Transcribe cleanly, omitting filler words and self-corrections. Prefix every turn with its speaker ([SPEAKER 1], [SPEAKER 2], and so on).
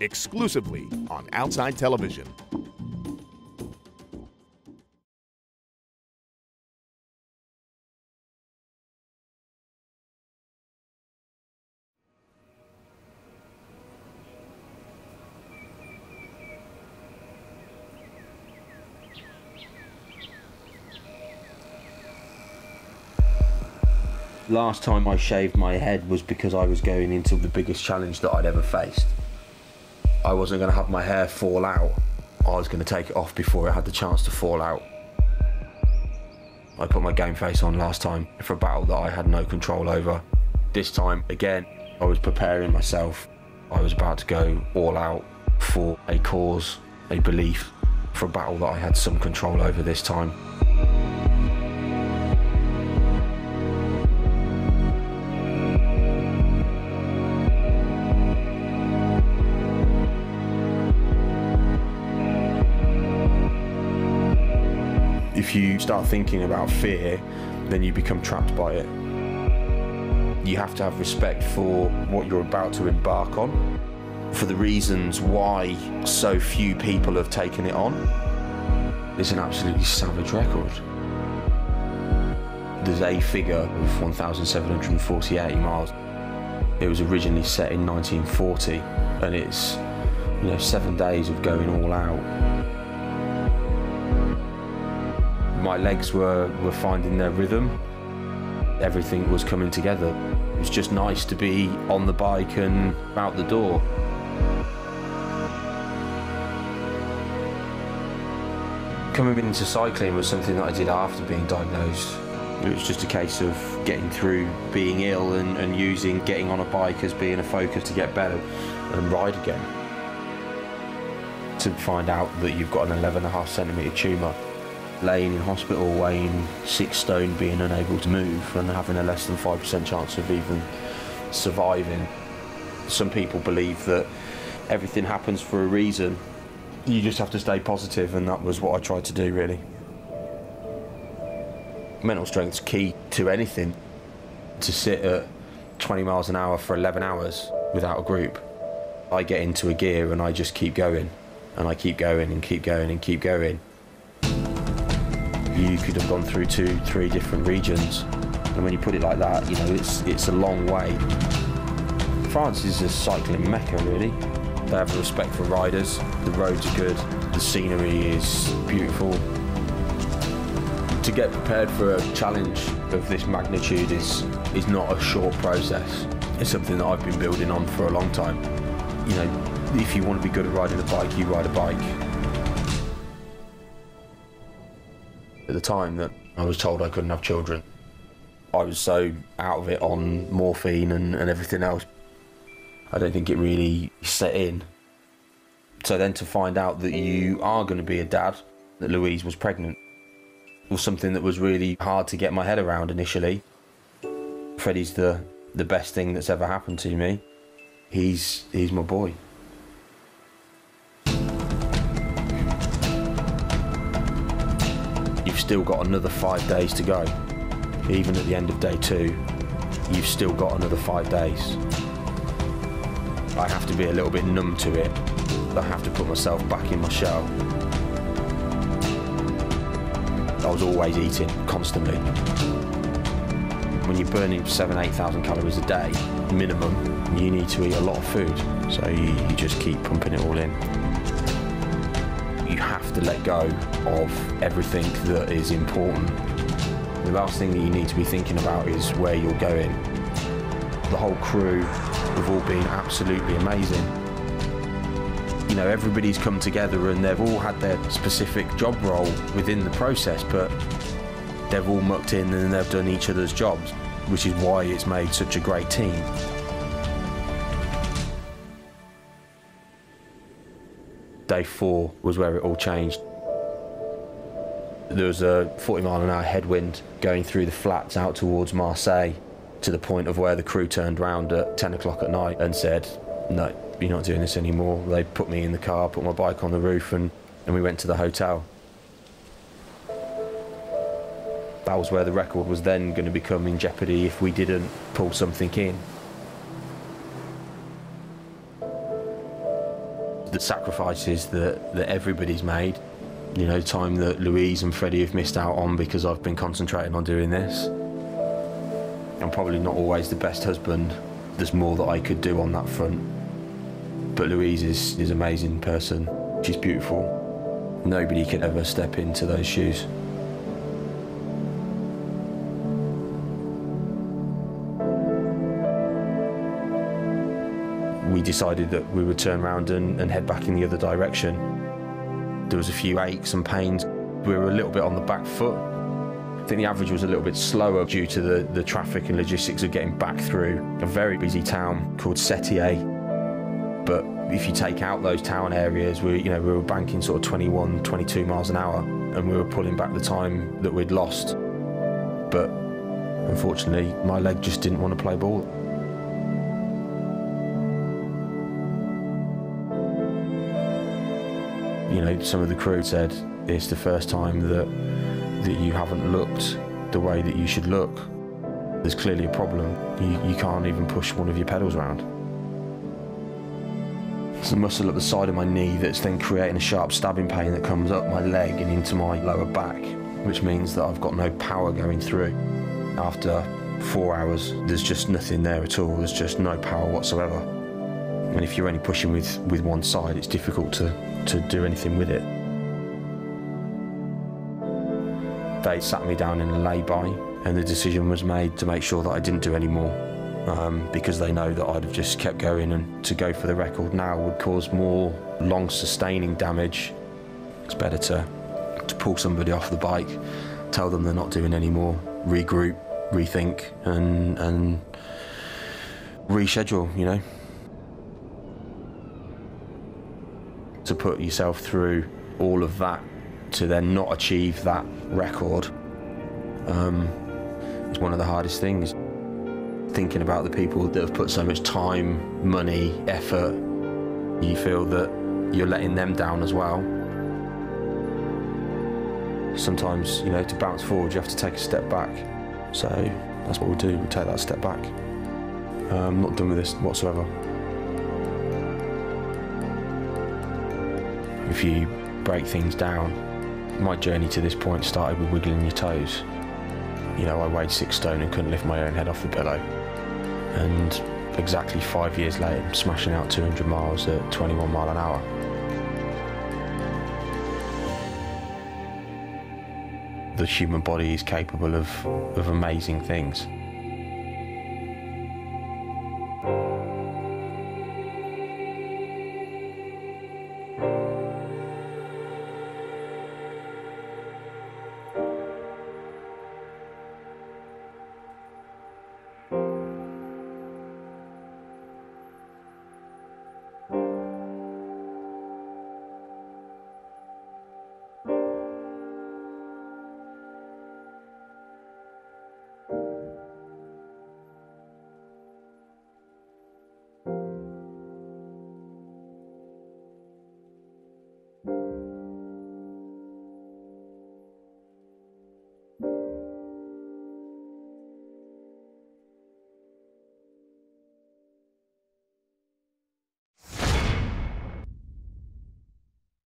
[SPEAKER 1] exclusively on Outside Television.
[SPEAKER 2] Last time I shaved my head was because I was going into the biggest challenge that I'd ever faced. I wasn't going to have my hair fall out. I was going to take it off before it had the chance to fall out. I put my game face on last time for a battle that I had no control over. This time, again, I was preparing myself. I was about to go all out for a cause, a belief, for a battle that I had some control over this time. If you start thinking about fear, then you become trapped by it. You have to have respect for what you're about to embark on, for the reasons why so few people have taken it on. It's an absolutely savage record. There's a figure of 1,748 miles. It was originally set in 1940, and it's 7 days of going all out. My legs were finding their rhythm. Everything was coming together. It was just nice to be on the bike and out the door. Coming into cycling was something that I did after being diagnosed. It was just a case of getting through being ill and using getting on a bike as being a focus to get better and ride again. To find out that you've got an 11.5 centimetre tumour, laying in hospital weighing 6 stone, being unable to move and having a less than 5% chance of even surviving. Some people believe that everything happens for a reason. You just have to stay positive, and that was what I tried to do, really. Mental strength's key to anything. To sit at 20 miles an hour for 11 hours without a group, I get into a gear and I just keep going, and I keep going and keep going and keep going. You could have gone through 2-3 different regions, and when you put it like that, it's a long way. France is a cycling mecca, really. They have a respect for riders, the roads are good, the scenery is beautiful. To get prepared for a challenge of this magnitude is not a short process. It's something that I've been building on for a long time. If you want to be good at riding a bike, you ride a bike. At the time that I was told I couldn't have children, I was so out of it on morphine and everything else, I don't think it really set in. So then to find out that you are going to be a dad, that Louise was pregnant, was something that was really hard to get my head around initially. Freddie's the best thing that's ever happened to me. He's my boy. You've still got another 5 days to go. Even at the end of day 2, you've still got another 5 days. I have to be a little bit numb to it. I have to put myself back in my shell. I was always eating, constantly. When you're burning 7,000-8,000 calories a day, minimum, you need to eat a lot of food. So you just keep pumping it all in. You have to let go of everything that is important. The last thing that you need to be thinking about is where you're going. The whole crew have all been absolutely amazing. Everybody's come together and they've all had their specific job role within the process, but they've all mucked in and they've done each other's jobs, which is why it's made such a great team. Day 4 was where it all changed. There was a 40-mile-an-hour headwind going through the flats out towards Marseille, to the point of where the crew turned round at 10 o'clock at night and said, "No, you're not doing this anymore." They put me in the car, put my bike on the roof, and we went to the hotel. That was where the record was then going to become in jeopardy if we didn't pull something in. the sacrifices that everybody's made. You know, time that Louise and Freddie have missed out on because I've been concentrating on doing this. I'm probably not always the best husband. There's more that I could do on that front. But Louise is an amazing person. She's beautiful. Nobody could ever step into those shoes. We decided that we would turn around and head back in the other direction. There was a few aches and pains. We were a little bit on the back foot. I think the average was a little bit slower due to the traffic and logistics of getting back through a very busy town called Sétier. But if you take out those town areas, we were banking sort of 21, 22 miles an hour, and we were pulling back the time that we'd lost. But unfortunately, my leg just didn't want to play ball. You know, some of the crew said, it's the first time that you haven't looked the way that you should look. There's clearly a problem. You can't even push one of your pedals around. There's a muscle at the side of my knee that's then creating a sharp stabbing pain that comes up my leg and into my lower back, which means that I've got no power going through. After 4 hours, there's just nothing there at all. There's just no power whatsoever. And if you're only pushing with one side, it's difficult to do anything with it. They sat me down in a lay-by, and the decision was made to make sure that I didn't do any more, because they know that I'd have just kept going, and to go for the record now would cause more long-sustaining damage. It's better to pull somebody off the bike, tell them they're not doing any more, regroup, rethink, and reschedule, you know. To put yourself through all of that to then not achieve that record is one of the hardest things. Thinking about the people that have put so much time, money, effort, you feel that you're letting them down as well. Sometimes, you know, to bounce forward, you have to take a step back. So that's what we'll do, we'll take that step back. I'm not done with this whatsoever. If you break things down, my journey to this point started with wiggling your toes. You know, I weighed 6 stone and couldn't lift my own head off the pillow. And exactly 5 years later, I'm smashing out 200 miles at 21 mile an hour. The human body is capable of amazing things.